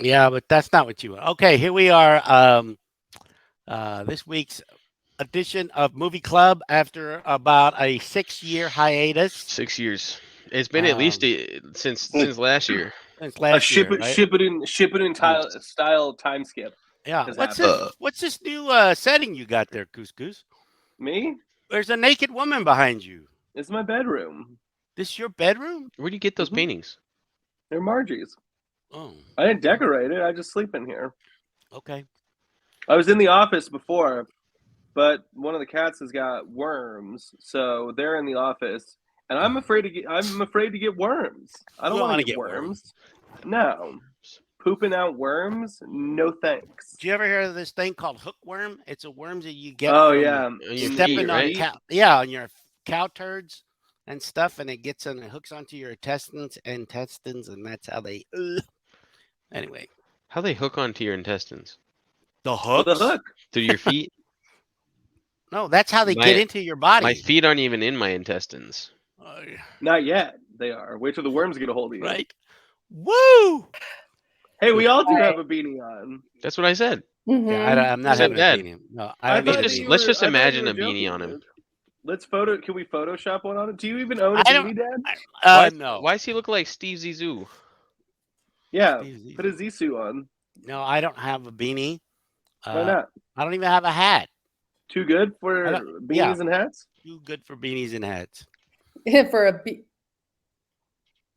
Yeah, but that's not what you want. Okay, here we are. This week's edition of Movie Club after about a 6 year hiatus. 6 years. It's been at least Um, since last year. since A last year, right? ship it in style time skip Yeah. has What's happened. this? What's this new setting you got there, Couscous? Me? There's a naked woman behind you. It's my bedroom. This your bedroom? Where do you get those Mhm. paintings? They're Margie's. Oh, I didn't decorate it. I just sleep in here. okay. I was in the office before, but one of the cats has got worms, so they're in the office, and I'm afraid to get worms. I don't want to get worms. No, pooping out worms. No thanks. Do you ever hear of this thing called hookworm? It's a worm that you get Oh from yeah, your stepping feet, on right? cow. Yeah, on your cow turds and stuff, and it gets and it hooks onto your intestines, and that's how they. Anyway, How they hook onto your intestines? the With hooks. a hook. Through your feet? No, that's how they My- get into your body. My feet aren't even in my intestines. Not yet. They are. Wait till the worms get a hold of you. Right. Woo! Hey, we all do have a beanie on. That's what I said. Mhm. Yeah, I'm not Except having a Dad. beanie. No, I don't thought need a Let's you beanie. let's were- just I thought you imagine were a beanie joking, on him. Luke. Can we Photoshop one on it? Do you even own a I don't- beanie, Dad? No. Why does he look like Steve Zissou? Yeah. Steve Put a Zissou on. No, I don't have a beanie. Why not? I don't even have a hat. Too good for I beanies yeah. and hats? Too good for beanies and hats. For a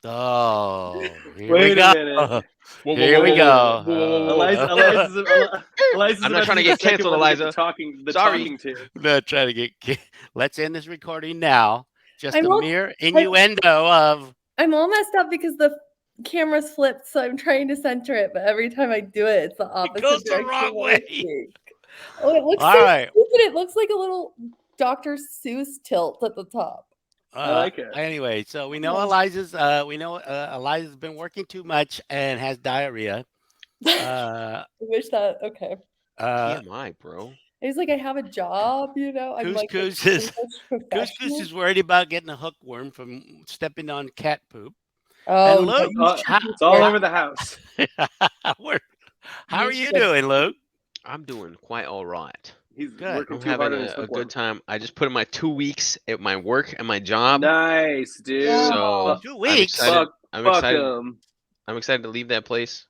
Oh, here Wait we a go. minute. Here we go. Eliza's I'm not about trying to be get the second canceled, one to get Eliza. The Sorry. talking to. I'm not trying to get. Let's end this recording now. Just I'm a all- mere innuendo of. I'm all messed up because the camera's flipped, so I'm trying to center it, but every time I do it, it's the opposite goes the direction wrong of what I way. think. Oh, it looks All so right. stupid. It looks like a little Dr. Seuss tilt at the top. I like it. Anyway, so we know Yeah. Eliza's been working too much and has diarrhea. I wish that. Okay. TMI, bro. It's like I have a job, I'm like Couscous a is- English professional. Couscous is worried about getting a hookworm from stepping on cat poop. Oh, and Luke, but you should It's all be over the house. How are you should- doing, Luke? I'm doing quite all right. He's Good. working I'm too hard having on his a hookworm. good time. I just put in my 2 weeks at my work and my job. Nice, dude. So 2 I'm weeks. excited. I'm Fuck excited. him. I'm excited to leave that place.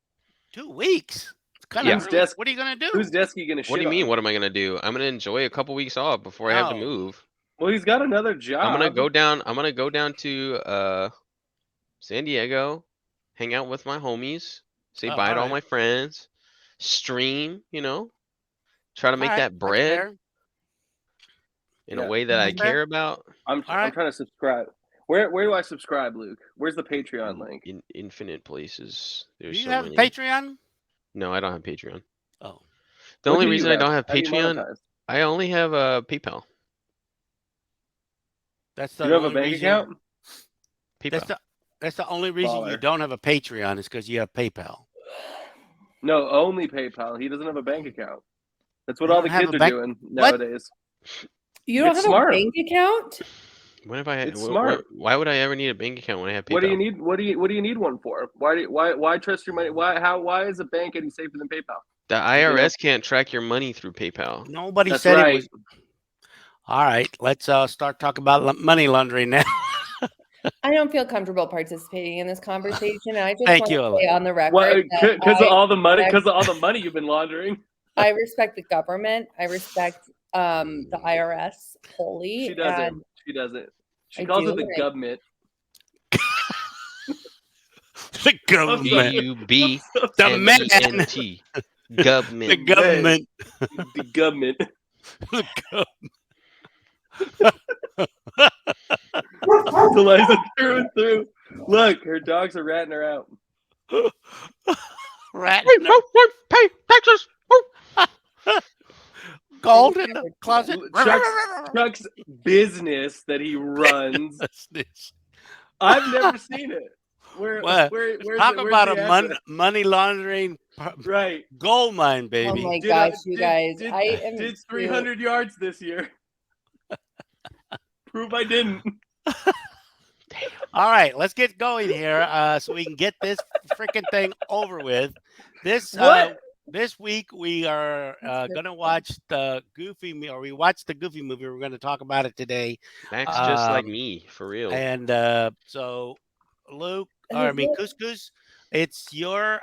2 weeks. It's kind Yeah. of early. What are you gonna do? Whose desk are you gonna shit What do you mean? on? What am I gonna do? I'm gonna enjoy a couple weeks off before I have to Oh. move. Well, he's got another job. I'm gonna go down. I'm gonna go down to San Diego, hang out with my homies, say Oh, bye to all alright. my friends, stream. Try to make Alright, that that's bread fair. in Yeah. a way that I That's fair. care about. I'm All right. trying to subscribe. Where do I subscribe, Luke? Where's the Patreon link? In infinite places. Do There's you so have many. Patreon? No, I don't have Patreon. Oh, The What only do you reason I don't have How do you Patreon, monetize? I only have PayPal. that's the You have a only bank reason. account? PayPal. That's the only reason you Baller. don't have a Patreon is because you have PayPal. No, only PayPal. He doesn't have a bank account. That's what You all the don't have kids a are bank- doing What? nowadays. You don't It's have smart. a bank account? When have I? It's wh- wh- smart. Why would I ever need a bank account when I have PayPal? What do you need? What do you need one for? Why trust your money? Why is a bank any safer than PayPal? The IRS can't track your money through PayPal. Nobody That's said right. it was. All right, let's start talking about money laundering now. I don't feel comfortable participating in this conversation. I just Thank want you, to Ella. say on the record Well, that because of all the money, I- because of all the money you've been laundering. I respect the government. I respect the IRS wholly. She doesn't. and She doesn't. She I calls do, it the and I- government. The government. GUB The man. MENT. Government. The government. The government. The gov- Eliza through and through. Look, her dogs are ratting her out. Rat Wait, in the whoa, whoa, pay taxes. Whoa. gold in the closet. Chuck's business that he runs. This. I've never seen it. Where's Talk where's about the a address? money laundering Right. gold mine, baby. Oh my Did, gosh, you guys! Did, I am did 300 yards this year. Prove I didn't. All right, let's get going here so we can get this freaking thing over with. This week we are going to watch the Goofy, or we watched the Goofy movie. We're going to talk about it today. Max just like me, for real. And so, Luke, Couscous, it's your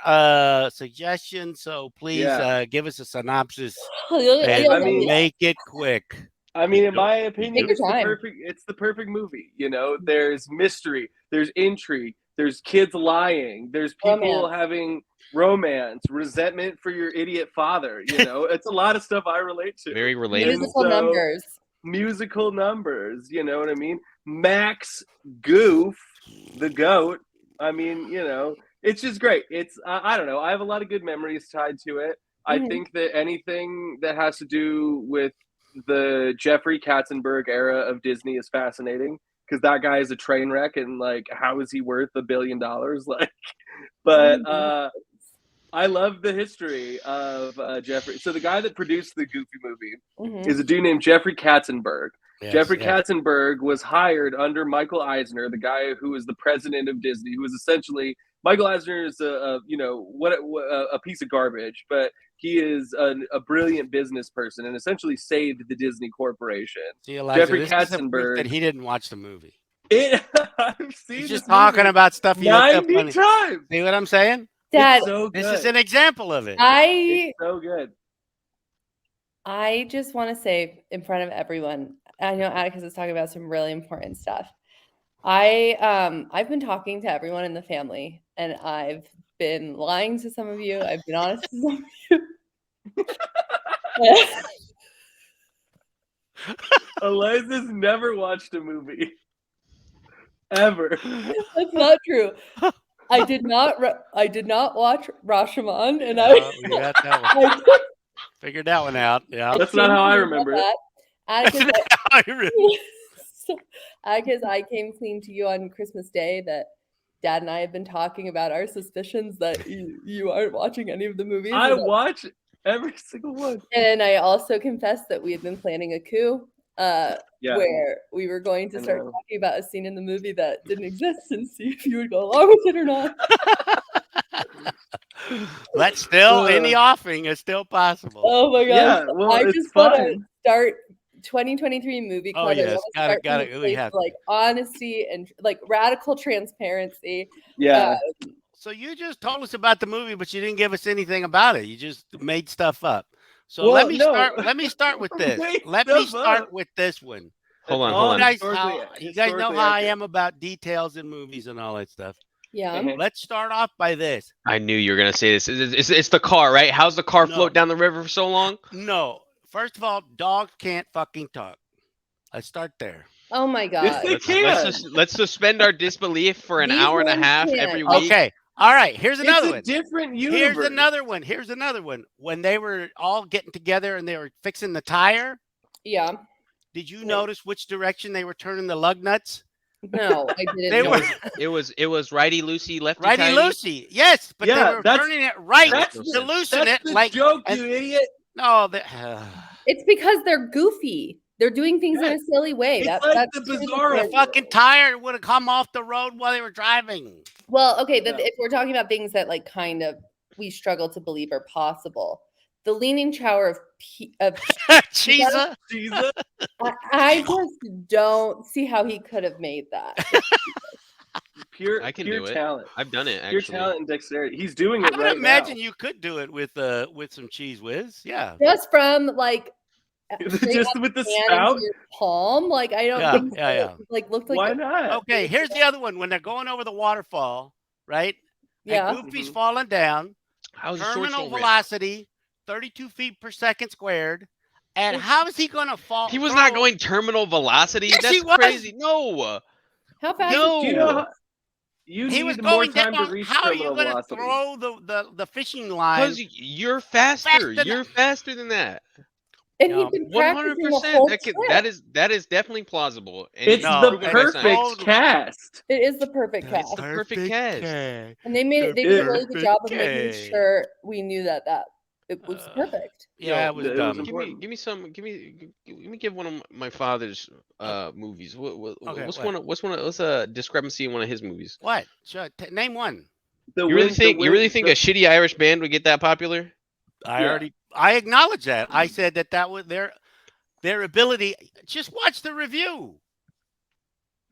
suggestion. So please give us a synopsis and make it quick. I mean, in my opinion, Take your time. it's the perfect movie. You know, there's mystery, there's intrigue, there's kids lying, there's people having romance, resentment for your idiot father. You know, it's a lot of stuff I relate to. Very relatable. Musical numbers. You know what I mean? Max Goof, the goat. I mean, you know, it's just great. It's I don't know. I have a lot of good memories tied to it. I think that anything that has to do with the Jeffrey Katzenberg era of Disney is fascinating, because that guy is a train wreck, and like, how is he worth $1 billion? Like, but I love the history of Jeffrey. So the guy that produced the Goofy movie is a dude named Jeffrey Katzenberg. Yes, Jeffrey Katzenberg was hired under Michael Eisner, the guy who was the president of Disney, who was essentially, Michael Eisner is a piece of garbage, but he is a brilliant business person and essentially saved the Disney Corporation. See, Elijah, Jeffrey Katzenberg. That he didn't watch the movie. I've seen He's just talking about stuff he looked up 90 times. See what I'm saying? Dad, this is an example of it. It's so good. I just want to say in front of everyone, I know Atticus is talking about some really important stuff. I've been talking to everyone in the family, and I've been lying to some of you. I've been honest to some of you. Eliza's never watched a movie. Ever. That's not true. I did not watch Rashomon, and you got that one. Figured that one out. Yeah, that's not how I remember it. Because I came clean to you on Christmas Day that Dad and I have been talking about our suspicions that you aren't watching any of the movies. I watch every single one. And I also confessed that we had been planning a coup where we were going to start talking about a scene in the movie that didn't exist and see if you would go along with it or not. That's still in the offing. It's still possible. Oh my gosh. Yeah, well, I just want to start 2023 movie club. Oh yes, got it. We have like honesty and like radical transparency. Yeah. So you just told us about the movie, but you didn't give us anything about it. You just made stuff up. So let me start with this. Let me start with this one. Hold on. You guys know how I am about details in movies and all that stuff. Yeah. Let's start off by this. I knew you were gonna say this. It's the car, right? How's the car float down the river for so long? No. First of all, dogs can't fucking talk. Let's start there. Oh my god. Yes, they can. Let's suspend our disbelief for an hour and a half every week. Okay. All right. Here's another one. Different universe. Here's another one. When they were all getting together and they were fixing the tire. Yeah. Did you notice which direction they were turning the lug nuts? No, I didn't. It was righty loosey, lefty righty tighty. loosey. Yes, but they were turning it right to loosen it. The like joke, you idiot. No, it's because they're goofy. They're doing things in a silly way. That's the Bizarro. The fucking tire would have come off the road while they were driving. Well, okay, if we're talking about things that like kind of we struggle to believe are possible, the Leaning Tower of Jesus. I just don't see how he could have made that. Pure do talent. I've done it. Actually. Pure talent and dexterity. He's doing it I would right imagine now. you could do it with some cheese whiz. Yeah. Just from like just with the spout, your palm. Like I don't think so. Like looked like. Why not? Okay, here's the other one. When they're going over the waterfall, right? Yeah. And Goofy's falling down. Terminal velocity, 32 feet per second squared. And how is he going to fall? He was not going terminal velocity. Yes, That's he was. crazy. No. How fast? Do you know he was going down. How are you going to throw the fishing line? Because you're faster. You're faster than that. And he's been practicing the whole trip. That is definitely plausible. And it's the perfect cast. It is the perfect cast. The perfect cast. And they did a really good job of making sure we knew that it was perfect. Yeah, Yo, it was it was dumb. important. Let me give one of my father's movies. Okay, What's a discrepancy in one of his movies? What? Sure, name one. You really think a shitty Irish band would get that popular? I acknowledge that. I said that was their ability. Just watch the review.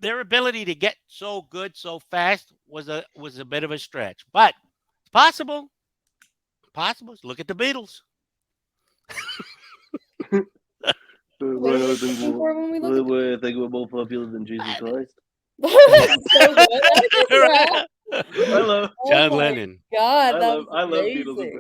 Their ability to get so good so fast was a bit of a stretch, but it's possible. Possible. Look at the Beatles. What are we looking for when we look at What, I think we're more popular than Jesus Christ. so good. Yeah. I love John Oh my Lennon. God, I that love was I love Beatles amazing.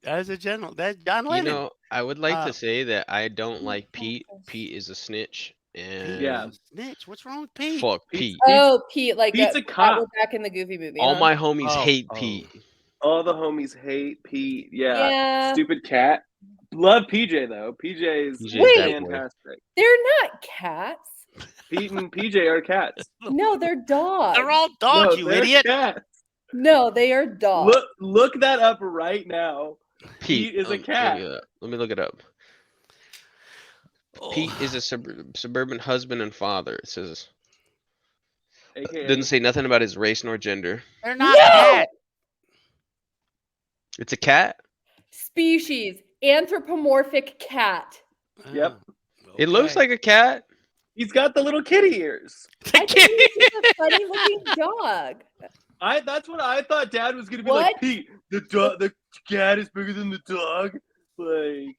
impressions. That's John You Lennon. know, I would like Uh, to say that I don't like Pete. Pete is a snitch, and Yeah. Snitch. What's wrong with Pete? fuck Pete's- Pete. Oh, Pete, like Pete's a that cop. was back in the Goofy movie. All huh? my homies Oh, hate oh. Pete. All the homies hate Pete. Yeah. Yeah. Stupid cat. Love PJ though. PJ is PJ 's that boy. fantastic. They're not cats. Pete and PJ are cats. No, they're dogs. They're all dogs, you they're idiot. Cats. No, they are dogs. Look that up right now. Pete is a cat. Let me look it up. Oh. Pete is a suburban husband and father. It says AKA doesn't say nothing about his race nor gender. They're not No! cats. It's a cat. Species, anthropomorphic cat. Yep. It looks like a cat. He's got the little kitty ears. I think he's just a funny looking dog. That's what I thought Dad was gonna be What? like. Pete, the cat is bigger than the dog. Like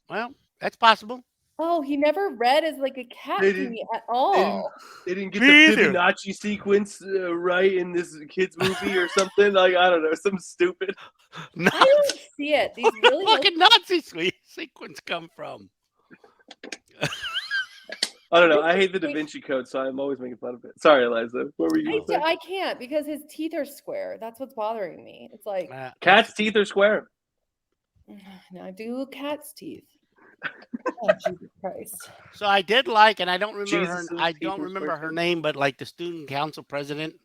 Well, that's possible. Oh, he never read as like a cat They to didn't- me at all. they didn't get Me the either. Fibonacci sequence right in this kids movie or something. Like I don't know, some stupid. No, I don't see it. These really look fucking Nazi sequence come from? I don't know. I hate the Da Vinci Code, so I'm always making fun of it. Sorry, Eliza. What were you gonna say? I can't because his teeth are square. That's what's bothering me. It's like Cat's teeth are square. now do cat's teeth. Oh, Jesus Christ. So I did like, and I don't remember her. Jesus' I teeth don't are remember her square. name, but like the student council president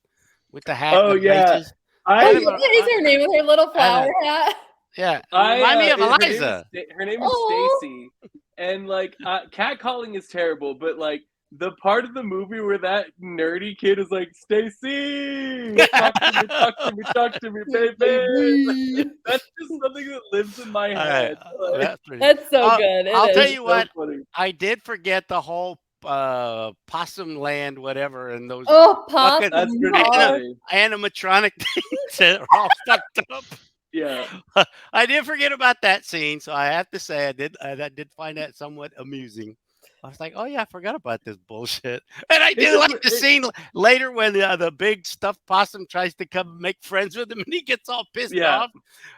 with the hat. Oh, and the yeah. braces. I What is her name with her little flower hat? Yeah, remind me of her name is Eliza. Her name is Oh. Stacy, and like catcalling is terrible, but like the part of the movie where that nerdy kid is like, Stacy, talk to me, baby. That's just something that lives in my head. Like, That's pretty- That's so I'll- good. It I'll is. tell it's you so what. funny. I did forget the whole possum land, whatever, and those Oh, fucking- pop. That's pretty Mark. funny. animatronic things that are all fucked up. Yeah. I did forget about that scene, so I have to say I did find that somewhat amusing. I was like, oh yeah, I forgot about this bullshit. And I do like the scene later when the big stuffed possum tries to come make friends with him and he gets all pissed off.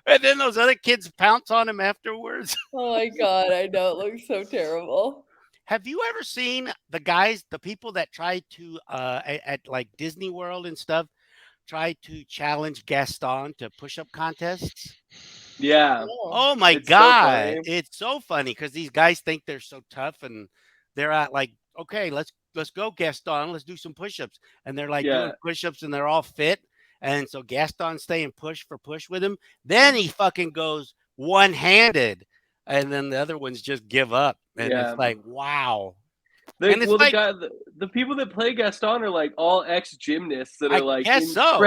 And then those other kids pounce on him afterwards. Oh my God. I know. It looks so terrible. Have you ever seen the people that try to at like Disney World and stuff, try to challenge Gaston to push-up contests? Yeah. Oh my It's so God. funny. It's so funny because these guys think they're so tough and they're at like, okay, let's go, Gaston, let's do some push-ups. And they're like doing push-ups and they're all fit. And so Gaston's staying push with him. Then he fucking goes one-handed. And then the other ones just give up. And it's like, wow. And it's like- The people that play Gaston are like all ex-gymnasts that I are like guess so,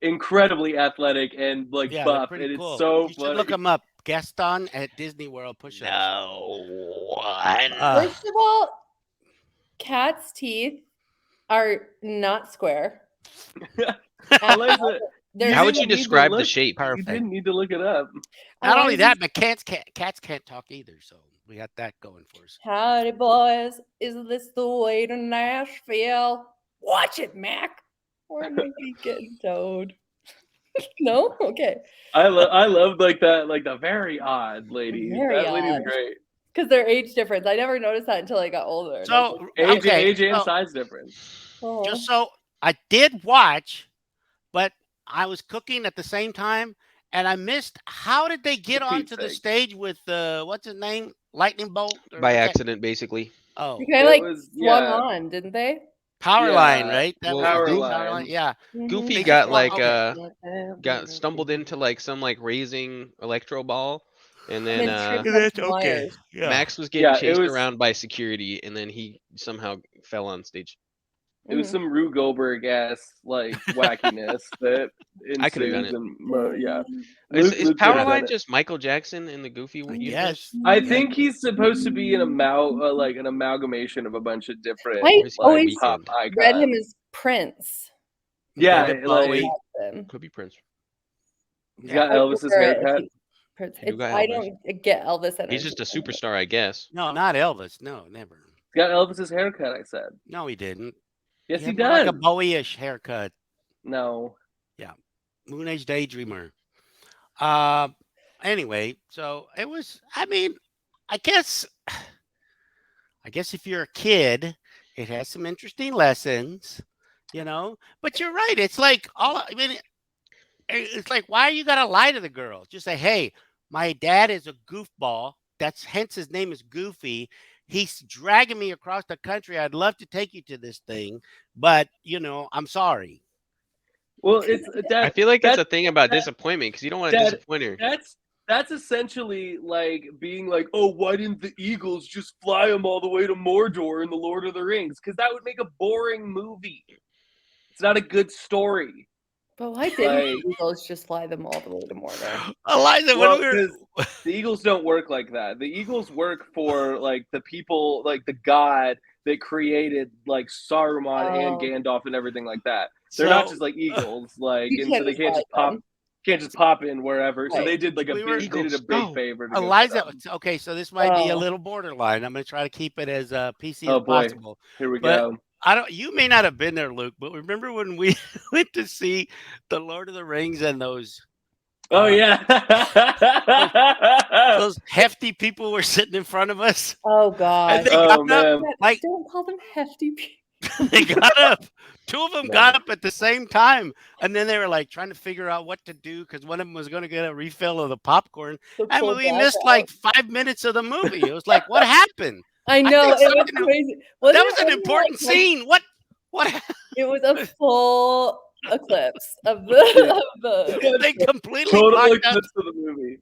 incredibly athletic and like Yeah, they're buff, pretty and cool. it's so You should funny. look them up. Gaston at Disney World push-ups. First of all, cat's teeth are not square. Eliza, There's How would didn't you need to describe the look- shape? You Perfect. didn't need to look it up. Not only eyes- that, but cats can't talk either. So we got that going for us. Howdy, boys. Is this the way to Nashville? Watch it, Mac. Or maybe getting towed. No? Okay. I love like that, like the very odd lady. Very That lady's odd. great. Because their age difference. I never noticed that until I got older. And I was So Age, okay, age and so- size difference. like, oh. just so I did watch, but I was cooking at the same time and I missed. How did they get For Pete's onto the sake. stage with what's his name? Lightning Bolt? Or By what that- accident, basically. Oh, They kind of It like was- swung yeah. on, didn't they? Powerline, Yeah, right? That well, was Powerline. Powerline. Yeah. Goofy They got just want- like okay. got stumbled into like some like raising electro ball, and then then tripped Yeah, on that's some okay. wires. Yeah. Max was getting Yeah, it chased was- around by security, and then he somehow fell on stage. It was some Rube Goldberg ass like wackiness that I could've done ensues it. and yeah. Is Luke could've done Powerline it. just Michael Jackson in the Goofy universe? Yes. I Yeah. think he's supposed to be an like an amalgamation of a bunch of different I Where's my always pop weekend? read him icons. as Prince. Yeah, David like Bowie. Jackson. Could be Prince. he's got I Elvis's prefer it if haircut. he- Prince. Who got I Elvis? don't get Elvis energy. He's just a superstar, I guess. No, not Elvis. No, never. He's got Elvis's haircut. I said. No, he didn't. Yes, he had more does. Like a Bowie-ish haircut. No. Moon Age Daydreamer. Anyway, so it was. I mean, I guess if you're a kid, it has some interesting lessons, you know. But you're right. It's like it's like, why are you gotta lie to the girl? Just say, hey, my dad is a goofball. That's hence his name is Goofy. He's dragging me across the country. I'd love to take you to this thing, but I'm sorry. Well, it's I that. feel like it's that- a thing about that- disappointment because you don't want to that- disappoint her. That's essentially like being like, oh, why didn't the Eagles just fly them all the way to Mordor in the Lord of the Rings? Because that would make a boring movie. It's not a good story. But why didn't Like- the Eagles just fly them all the way to Mordor? Eliza, Well, when we were 'cause the Eagles don't work like that. The Eagles work for like the people, like the god that created like Saruman and Oh. Gandalf and everything like that. They're not just like eagles, like, You and so can't they just can't just fly pop, them. can't just pop in wherever. So Right. they did like We were- they did a Eagles, big go. favor. To go for Eliza, them. okay, so this might be a Oh. little borderline. I'm going to try to keep it as PC Oh, as boy. possible. Here we but- go. You may not have been there, Luke, but remember when we went to see the Lord of the Rings and those Oh yeah. those hefty people were sitting in front of us? Oh God! And they Oh, got up, man. like- Don't call them hefty people. they got up. Two of them No. got up at the same time, and then they were like trying to figure out what to do because one of them was going to get a refill of the popcorn, and Pull we back missed out. like 5 minutes of the movie. It was like, what happened? I know think it was something- crazy. That Wasn't was it an only, important like, scene. What happened? It was a full eclipse of the. Of the They completely Total blocked out. eclipse of the movie.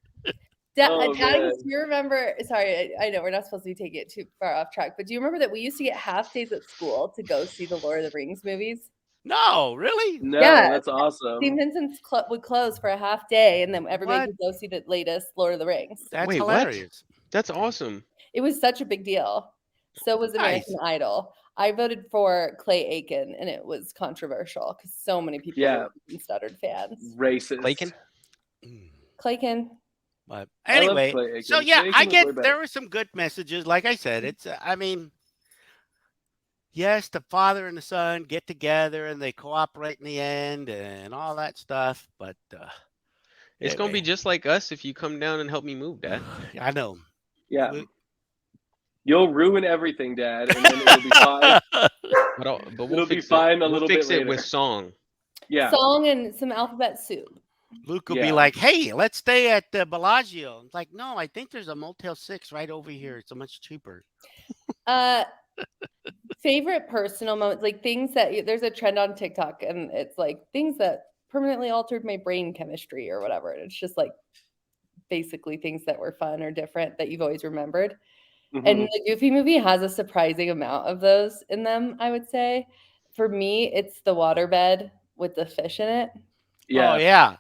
Atticus, Oh, man. do you remember? Sorry, I know we're not supposed to be taking it too far off track, but do you remember that we used to get half days at school to go see the Lord of the Rings movies? No, really? No, Yeah. that's awesome. St. Vincent's would close for a half day, and then everybody What? could go see the latest Lord of the Rings. That's Wait, what? hilarious. That's awesome. It was such a big deal. So was American Idol. I voted for Clay Aiken, and it was controversial because so many people Yeah. were stuttered fans. Racist. Clayton? Mm. Clayton. But I love anyway, Clay Aiken. so yeah, Clay I Aiken was get way better. there were some good messages. Like I said, it's I mean, yes, the father and the son get together and they cooperate in the end and all that stuff. But It's gonna be anyway, just like us if you come down and help me move, Dad. I know. Yeah. Luke- You'll ruin everything, Dad, and then it'll be fine. But we'll It'll be fix fine a We'll little fix bit it with later. song. Yeah. Song and some alphabet soup. Luke will Yeah. be like, "Hey, let's stay at the Bellagio." It's like, no, I think there's a Motel 6 right over here. It's so much cheaper. Favorite personal moments, like things that there's a trend on TikTok, and it's like things that permanently altered my brain chemistry or whatever. And it's just like basically things that were fun or different that you've always remembered. Mhm. And the Goofy movie has a surprising amount of those in them, I would say. For me, it's the waterbed with the fish in it. Yeah. Oh yeah.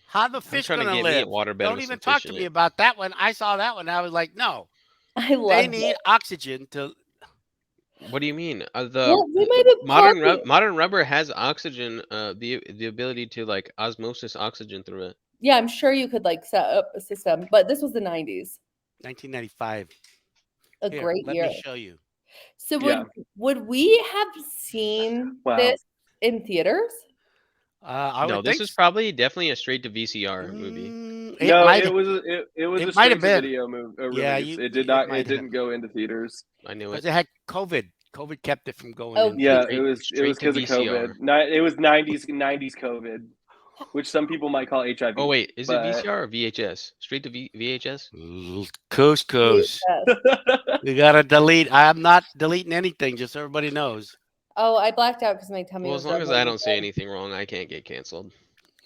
How the I'm fish trying to gonna get me a live? waterbed Don't with even some talk fish to in me it. about that one. I saw that one. I was like, no, I they love need it. oxygen to. What do you mean? The Well, they might have modern rubber has oxygen, the ability to like osmosis oxygen through it. Yeah, I'm sure you could like set up a system, but this was the 90s. 1995. A Here, great let year. me show you. So Yeah. would we have seen Wow. this in theaters? I No, would this think is probably definitely a straight to VCR movie. It No, might it have, was a it straight might to have been. video movie. Yeah, Release. you- It did it not. might It didn't go into theaters. I knew because it. it had COVID. COVID kept it from going. Oh, in. Yeah, Straight- it was straight to because of VCR. COVID. It was 90s COVID, which some people might call HIV. Oh wait, is but- it VCR or VHS? Straight to VHS? Couscous. Yes. We gotta delete. I'm not deleting anything. Just so everybody knows. Oh, I blacked out because my tummy Well, was as long as rumbling I don't say again. anything wrong, I can't get canceled.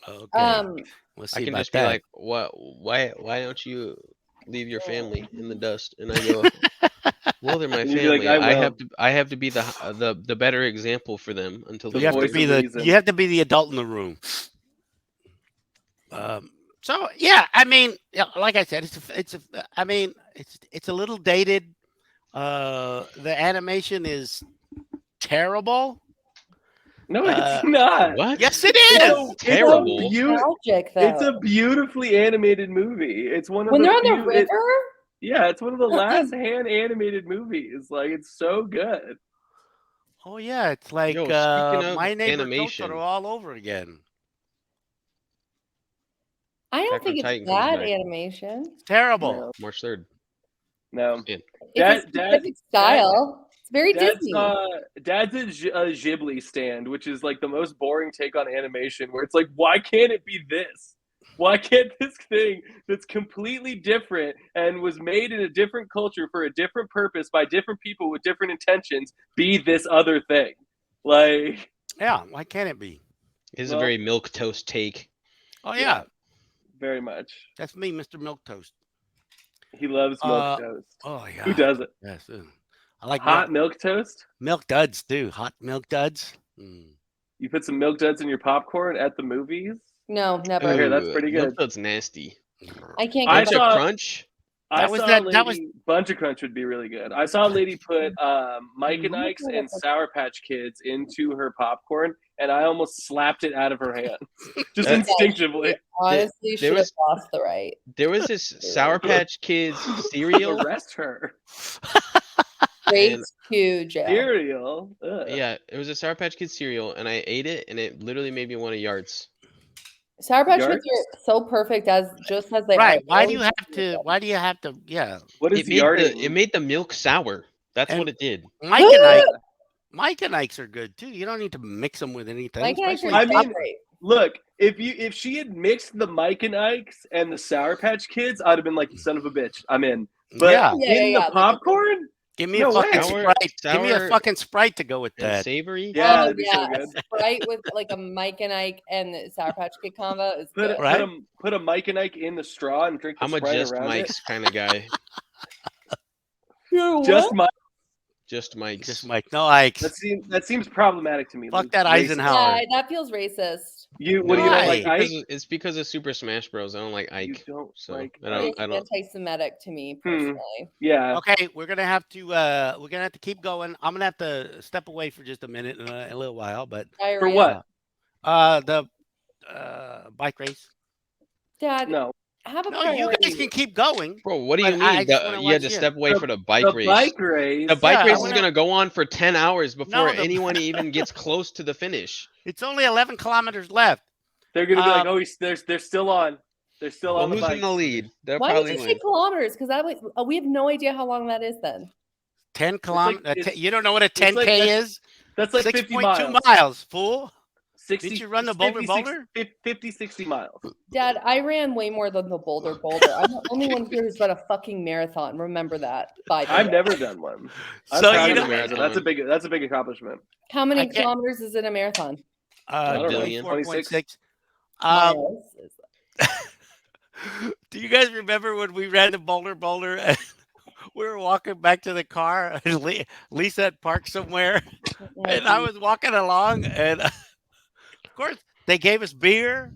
Okay. We'll see I can about just be that. like, "What? Why don't you leave your family in the dust?" And I go, "Well, they're my And you'd be like, family. "I I have to be the better example for them until The they you have to voice learn." of be reason. you have to be the adult in the room. So yeah, I mean, yeah, like I said, it's a little dated. The animation is terrible. No, it's not. What? Yes, it It's is. so terrible. Nostalgic though. It's a beautifully animated movie. It's one of when the they're on few, the river. yeah, it's one of the last hand animated movies. Like it's so good. Oh yeah, it's like Yo, speaking of My Neighbor animation, Totoro all over again. I don't Attack on think it's Titan comes bad back. animation. It's terrible. No, March 3rd. no. Yeah. It's a specific style. It's very Disney. Dad's a Ghibli stand, which is like the most boring take on animation. Where it's like, why can't it be this? Why can't this thing that's completely different and was made in a different culture for a different purpose by different people with different intentions be this other thing? Like, Yeah, why can't it be? It's Well- a very milk toast take. Oh yeah, very much. that's me, Mr. Milk Toast. He loves milk toast. Oh yeah. Who doesn't? Yes. I like Hot milk toast? milk duds too. Hot milk duds. Mm. You put some milk duds in your popcorn at the movies? No, never. Okay, that's Ooh, pretty milk good. toast's nasty. I can't I get Bunch saw- of crunch. I was saw that- a that lady, Bunch of Crunch would be really good. I saw a lady put Mike and Ike's and Sour Patch Kids into her popcorn, and I almost slapped it out of her hand. Just That's- instinctively. honestly should have was- lost the right. There was this Sour Patch Kids cereal. Arrest her. Straight And- to jail. Cereal. Ugh. Yeah, it was a Sour Patch Kids cereal, and I ate it, and it literally made me want to yards. Sour Patch Kids Yards? are so perfect as they Right. are. Why do you have to? Why do you have to? Yeah. What is It made, yarding? it made the milk sour. That's And- what it did. Mike and Ike's are good too. You don't need to mix them with anything. Mike and Ike's especially- I mean- great. Look, if she had mixed the Mike and Ike's and the Sour Patch Kids, I'd have been like, you son of a bitch, I'm in. But yeah. in the popcorn, Give me No a fucking way. Sprite. Give me a Sour fucking Sprite to go with And that. savory. yeah, Oh, it'd be so yeah, good. a Sprite with like a Mike and Ike and the Sour Patch Kid combo is Put, good. Right. put a Mike and Ike in the straw and drink the I'm a Sprite just around Mike's kind of guy. it. Just Mike. Just Mike's. Just Mike. No Ike's. That seems problematic to me. Fuck Luke. that Racist. Eisenhower. Yeah, that feels racist. What do you don't Why? like Ike? It's because of Super Smash Bros. I don't like You Ike. don't So like I don't. It's I don't. anti-Semitic to me personally. Yeah. Okay, we're gonna have to keep going. I'm gonna have to step away for just a minute in a little while, but For Diarrhea. what? the bike race. Dad, No. have a No, you guys priority. can keep going. Bro, what do you But I mean? just wanna You had to watch it. step away for the bike The race. bike race. The bike Yeah, I race is wanna- gonna go on for 10 hours before the- anyone even gets close to the finish. It's only 11 kilometers left. They're gonna be like, Um, oh, they're still on. They're still Well, on the who's bike. in the lead? They'll Why did probably you say win. kilometers? Because that was, we have no idea how long that is then. 10 kilometers. it's- You don't know what a 10K like that- is? That's like 50 6.2 miles. miles, fool. 60, Didn't you run the Boulder 56 Boulder? 50, 60 miles. Dad, I ran way more than the Boulder. I'm the only one here who's run a fucking marathon. Remember that. By the I've way. never done one. I'm So proud you of know- the marathon. That's a big accomplishment. How many I can't- kilometers is in a marathon? don't know, 4.6. 26. Miles. Do you guys remember when we ran the Boulder and we were walking back to the car and Lisa had parked somewhere and I was walking along and of course they gave us beer.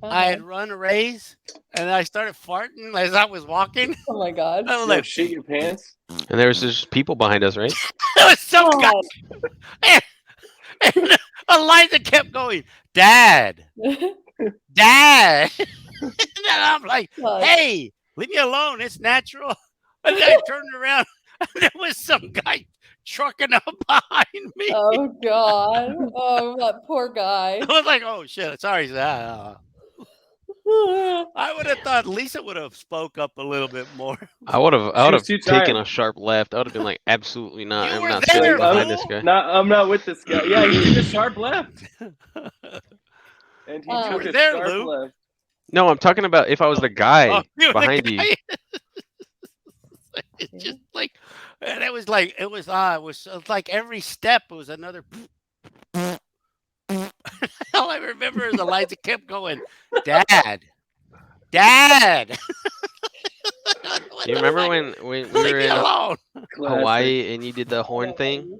I had run a race and I started farting as I was walking. Oh my god. I was Like, like, shit your pants. And there's just people behind us, right? there was some guy. God. And Eliza kept going, Dad. And then I'm like, God. hey, leave me alone. It's natural. And then I turned around and there was some guy trucking up behind me. Oh god. Oh, that poor guy. I was like, oh shit, sorry. I would have thought Lisa would have spoke up a little bit more. I would have was too taken tired. a sharp left. I would have been like, absolutely not. You I'm were not there, sitting behind fool. this guy. I'm not with this guy. Yeah, he took a sharp left. And he You took were a there, sharp Lou. left. No, I'm talking about if I was the guy Oh, you were the behind you. guy. It's just like, and it was like every step was another. All I remember is Eliza kept going, Dad, Dad. What You the remember fuck? when we Leave were me in alone. Classic. Hawaii and you did the horn thing?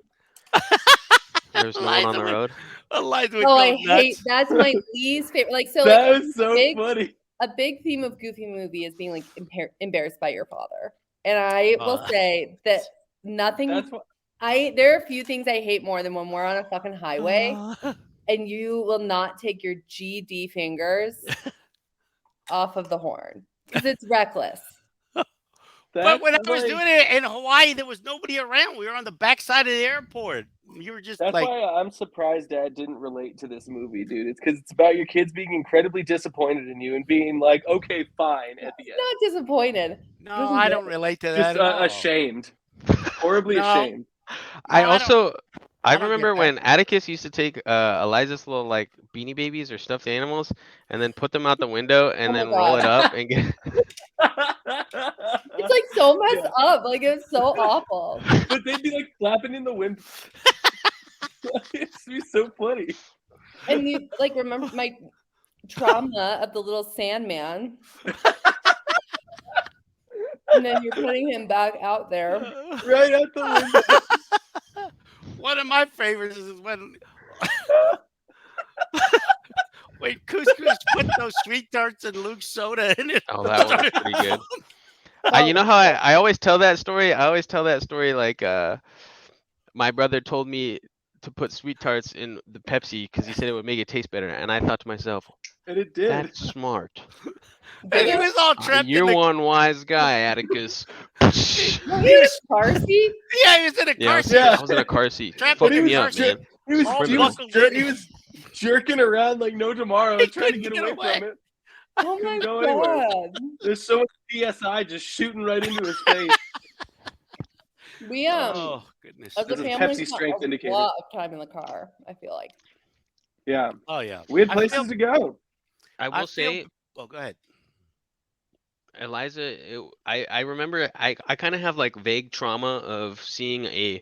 There was no one on the road. Eliza would Oh, go I hate nuts. that's my least favorite. Like so, That like was so big, funny. a big theme of Goofy movie is being like embarrassed by your father, and I will say that nothing. That's what. There are a few things I hate more than when we're on a fucking highway and you will not take your GD fingers off of the horn because it's reckless. But when I That's was like- doing it in Hawaii, there was nobody around. We were on the backside of the airport. You were just That's like, why I'm surprised Dad didn't relate to this movie, dude. It's because it's about your kids being incredibly disappointed in you and being like, okay, fine at the end. Not disappointed. no, Doesn't I get don't it. relate to that Just at all. ashamed. Horribly No. ashamed. I No, also I don't get remember that. when Atticus used to take Eliza's little like beanie babies or stuffed animals and then put them out the window and Oh my then roll God. it up and get It's like so messed up. Like it's so awful. But they'd be like flapping in the wind. It'd be so funny. And you like remember my trauma of the little Sandman. And then you're putting him back out there. Right out the window. One of my favorites is when Couscous put those sweet tarts and Luke's soda in it. Oh, that one was pretty good. You know how I always tell that story? I always tell that story like my brother told me to put sweet tarts in the Pepsi because he said it would make it taste better. And I thought to myself, And it did. that's smart. And he was all trapped You're in the one wise guy, Atticus. No, he was car seat. Yeah, he was in a Yeah, car I was, seat. I was in a car seat. Trapped Fucking in me a up, car man. He was, All he was, buckled jer- in. he was jerking around like no tomorrow, He trying to get couldn't away get from it. Oh my Couldn't go anywhere. God. There's so much PSI just shooting right into his face. We Oh goodness. as a This is family Pepsi spent strength a indicator. lot of time in the car, I feel like. Yeah, Oh yeah. we had I places feel- to go. I will I feel- say, Oh, go ahead. Eliza, I remember I kind of have like vague trauma of seeing a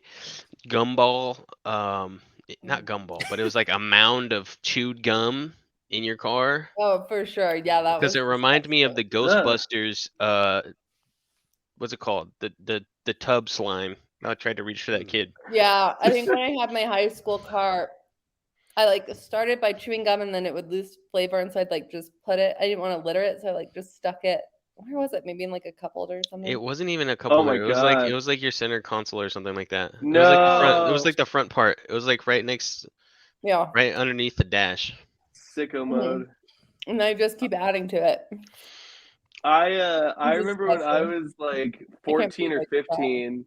gumball, not gumball, but it was like a mound of chewed gum in your car Oh, for sure. Yeah, that was because it reminded me of the Ugh. Ghostbusters. What's it called? The tub slime. I tried to reach for that kid. Yeah, I think when I had my high school car, I like started by chewing gum and then it would lose flavor, and so I'd like just put it. I didn't want to litter it, so I like just stuck it. Where was it? Maybe in like a cup holder or something. It wasn't even a couple. my It was like God. it was like your center console or something like that. It was like the front. It was No. like the front part. It was like right next, Yeah, right underneath the dash. Sicko mode. and I just keep adding to it. I It's remember when I disgusting. was like can't 14 be or like that. 15,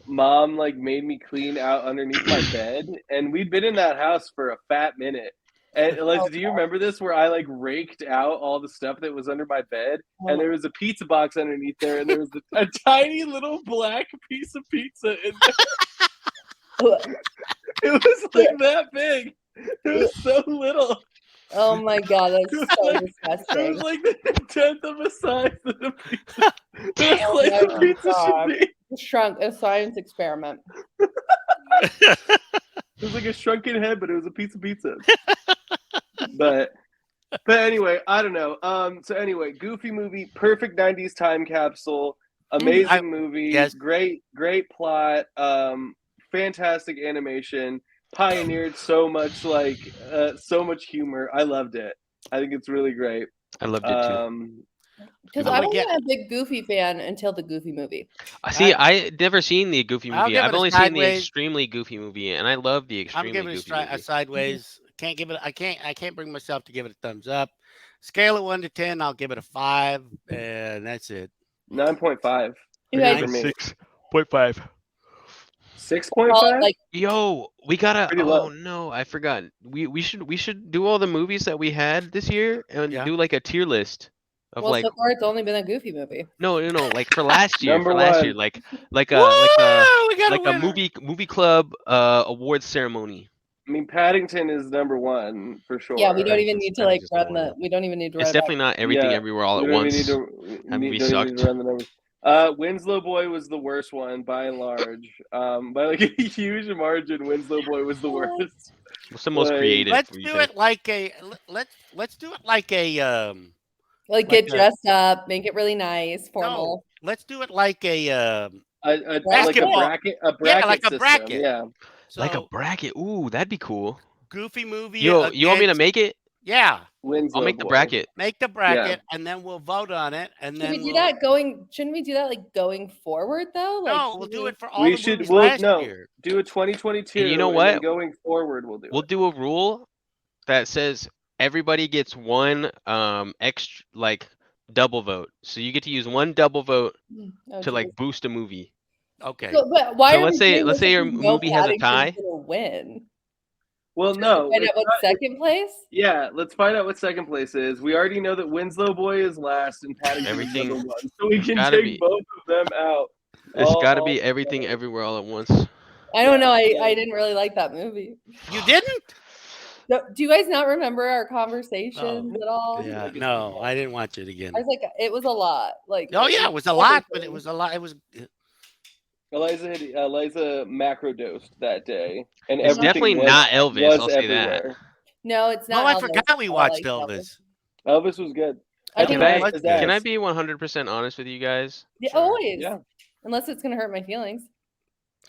Mom like made me clean out underneath my bed, and we'd been in that house for a fat minute. And Eliza, do you remember this? Where I like raked out all the stuff that was under my bed, and there was a pizza box underneath there, and there was a tiny little black piece of pizza in there. It was like that big. It was so little. Oh my God, that's so It disgusting. was like the tenth of a size that a pizza. It was like Oh a my pizza God. should be. It shrunk. A science experiment. It was like a shrunken head, but it was a piece of pizza. but anyway, I don't know. So anyway, Goofy movie, perfect 90s time capsule, amazing movie, yes. great plot, fantastic animation, pioneered so much so much humor. I loved it. I think it's really great. I loved it too. Because I'm I gonna wasn't get- a big Goofy fan until the Goofy movie. See, I never seen the Goofy I'll movie. give I've it a only seen the sideways. extremely Goofy movie, and I love the I'm extremely giving it Goofy a movie. sideways. Can't give it. I can't bring myself to give it a thumbs up. Scale of 1 to 10, I'll give it a 5, and that's it. 9.5. You guys For me. 6.5. 6.5? call it like Yo, we gotta. Pretty Oh low. no, I forgot. We should do all the movies that we had this year and Yeah. do like a tier list of well, like so far it's only been a Goofy movie. no, like for last year, Number for last one. year, like a Woo! We got like a winner. movie club awards ceremony. I mean, Paddington is number one for sure. Yeah, we don't Right, even it's need to like just run the the. one. We don't even need to It's run. definitely not everything Yeah, everywhere all We at don't even once. need to, That movie don't even need sucked. to run the numbers. Winslow Boy was the worst one by and large. By like a huge margin, Winslow Boy was the worst. What's the most Like, creative? Let's you do think? it like a let's do it like a Like Like get a- dressed up, make it really nice, no. formal. Let's do it like a like a Basketball. bracket like a system. bracket. Yeah. So Like a bracket. Ooh, that'd be cool. Goofy movie. You want me to against- make it? Yeah, Winslow I'll make the boy. bracket. make the bracket, and then we'll vote on it, and Should then we do we'll. that going? Shouldn't we do that like going forward though? Like, No, should we'll do we- it for all We the should. movies We'll last no year. do a 2022. And you know then what? going forward, we'll do. We'll do a rule that says everybody gets one extra like double vote. So you get to use one double vote Oh, to like geez. boost a movie. Okay. But why So are let's we say- doing let's this say if your we know movie has a Paddington's tie? gonna win? Well, no. Find out it's what's not- second place? Yeah, let's find out what second place is. We already know that Winslow Boy is last and Paddington Everything- is number 1, so we can gotta take be- both of them out. It's got to all be everything together. everywhere all at once. I don't know. Yeah. I didn't really like that movie. You didn't? Do you guys not remember our conversations at all? Yeah. No, I didn't watch it again. I was like, it was a lot. Like, Oh yeah, it was a lot, but it was a lot. It was. Eliza macrodosed that day, and It's everything definitely was, not Elvis. was I'll say that. everywhere. No, it's No, not. I Elvis, forgot we but I watched liked Elvis. Elvis was good. I Can think I, Elvis- can I be 100% honest with you guys? Yeah, Sure. always. Yeah. Unless it's gonna hurt my feelings.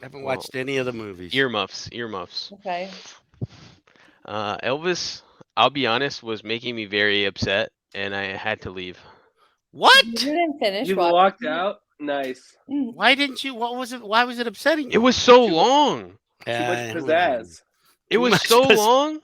I haven't Well, watched any of the movies. Earmuffs. Okay. Elvis, I'll be honest, was making me very upset, and I had to leave. What? You didn't finish. You watching walked it? out. Nice. Why didn't you? What was it? Why was it upsetting It you? was so Too- long. Too much Uh, pizzazz. It Too was much so piss- long.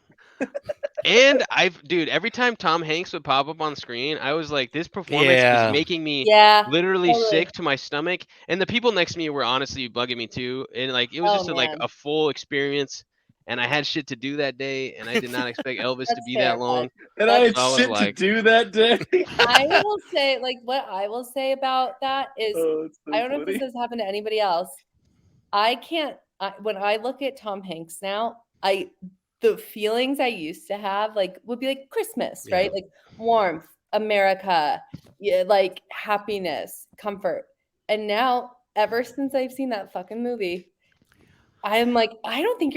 And dude, every time Tom Hanks would pop up on screen, I was like, this performance Yeah. is making me Yeah. literally totally. sick to my stomach. And the people next to me were honestly bugging me too. And like, it was Oh, just like man. a full experience. And I had shit to do that day, and I did not expect Elvis to That's be fair, that long. And I had So I was shit like- to do that day. I will say, like, what I will say about that is, Oh, it's so I don't know if funny. this has happened to anybody else. I can't. When I look at Tom Hanks now, the feelings I used to have like would be like Christmas, right? Like warmth, America, yeah, like happiness, comfort. And now, ever since I've seen that fucking movie, I am like, I don't think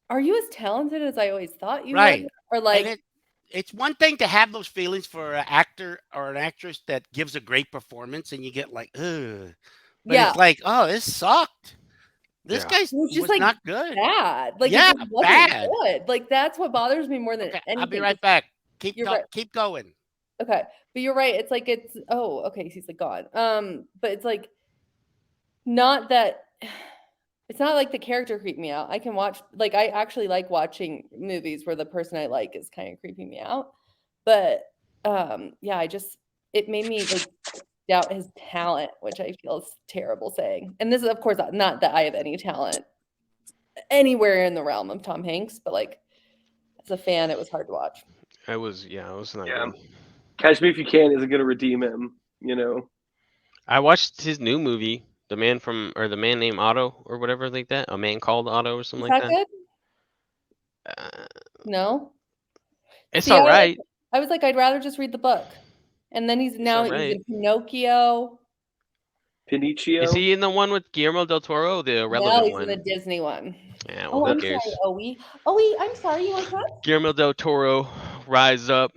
are you as talented as I always thought you Right. were? Or And like, it's one thing to have those feelings for an actor or an actress that gives a great performance, and you get like, ugh. But yeah, it's like, oh, this sucked. This Yeah. guy It was was just, like, not good. bad. Like, Yeah, it just wasn't bad. good. Like, that's what bothers me more than Okay, anything. I'll be right back. Keep You're right. keep going. Okay, but you're right. It's like okay, he's like gone. But it's like not that it's not like the character creeped me out. I can watch like I actually like watching movies where the person I like is kind of creeping me out. But yeah, it made me like doubt his talent, which I feel is terrible saying. And this is of course not that I have any talent anywhere in the realm of Tom Hanks, but like as a fan, it was hard to watch. I was not Yeah. good. Catch Me If You Can isn't gonna redeem him. You know. I watched his new movie, The Man Named Otto, or whatever like that. A Man Called Otto, or Is something that like that. good? No. It's See, all right. I was like, I'd rather just read the book. And then he's alright. in Pinocchio. Pinocchio. Is he in the one with Guillermo del Toro, the No, relevant he's one? in the Disney one. Yeah, Oh, well, who I'm cares? sorry, Owie. Owie, I'm sorry. You like that? Guillermo del Toro, Rise Up.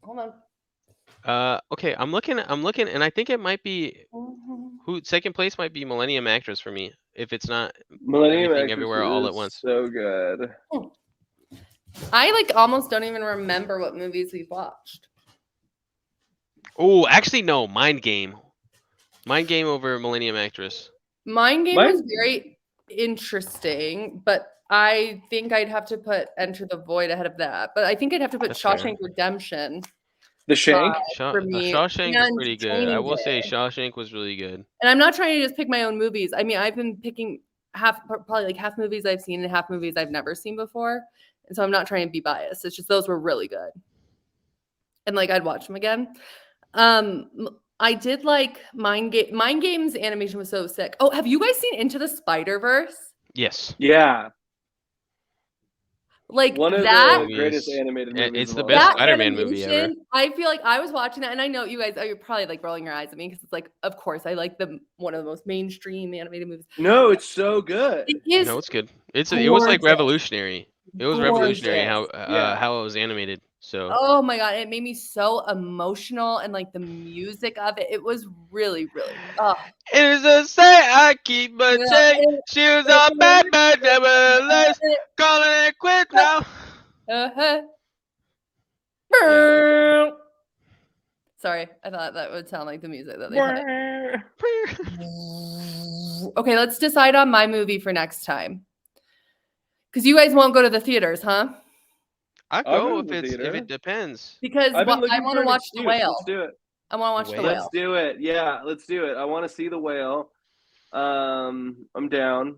Hold on. Okay, I'm looking, and I think it might be second place might be Millennium Actress for me. If it's not, Millennium Everything Actress Everywhere All at is Once. So good. I like almost don't even remember what movies we've watched. oh, actually no, Mind Game over Millennium Actress. Mind Game Mind- was very interesting, but I think I'd have to put Enter the Void ahead of that. But I think I'd have to put That's fair. Shawshank Redemption. The Shank. For me, Shawshank is and pretty good. I Training will say Day. Shawshank was really good. And I'm not trying to just pick my own movies. I mean, I've been picking probably like half movies I've seen and half movies I've never seen before. And so I'm not trying to be biased. It's just those were really good. And like I'd watch them again. I did like Mind Game's animation was so sick. Oh, have you guys seen Into the Spider-Verse? Yes. Yeah. Like One of that. the greatest animated movies. It's of the all best time. That Spider-Man movie ever. animation, I feel like I was watching that, and I know you guys are probably like rolling your eyes at me because it's like, of course, I like one of the most mainstream animated movies. No, it's so good. It is No, it's good. It was like Gorgeous. revolutionary. It was revolutionary how Yeah. how it was animated. So Oh my god, it made me so emotional, and like the music of it, it was really, really. Oh, it is a say I keep a check. She was all bad, but nevertheless, calling it quit now. uh-huh. Yeah. Sorry, I thought that would sound like the music that they put. Okay, let's decide on my movie for next time. Because you guys won't go to the theaters, huh? I I'll go go to if the it theater. depends. Because I've been I looking want for to an watch The excuse. Whale. Let's do it. I want to watch The Whale? Let's Whale. do it. Yeah, let's do it. I want to see The Whale. I'm down.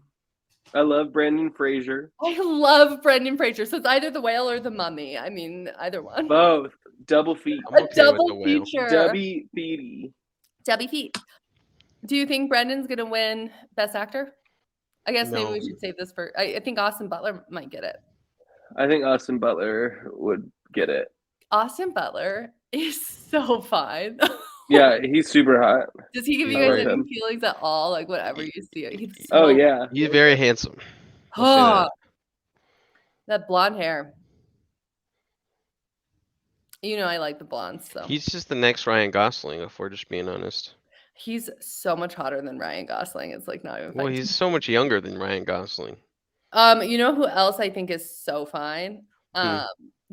I love Brendan Fraser. I love Brendan Fraser, so it's either The Whale or The Mummy. I mean, either one. Both. Double feet. I'm okay with The Double Whale. feature. Dubby Feety. Debbie Feet. Do you think Brendan's gonna win Best Actor? I guess maybe we No. should save this for. I think Austin Butler might get it. I think Austin Butler would get it. Austin Butler is so fine. Yeah, he's super hot. Does he give you I guys like any him. feelings at all? Like whatever you see, he's Oh so yeah. He's very handsome. I'll say that blonde hair. You know I like the blondes, so He's just the next Ryan Gosling, if we're just being honest. he's so much hotter than Ryan Gosling. It's like not even. Well, funny. he's so much younger than Ryan Gosling. You know who else I think is so fine? Hmm.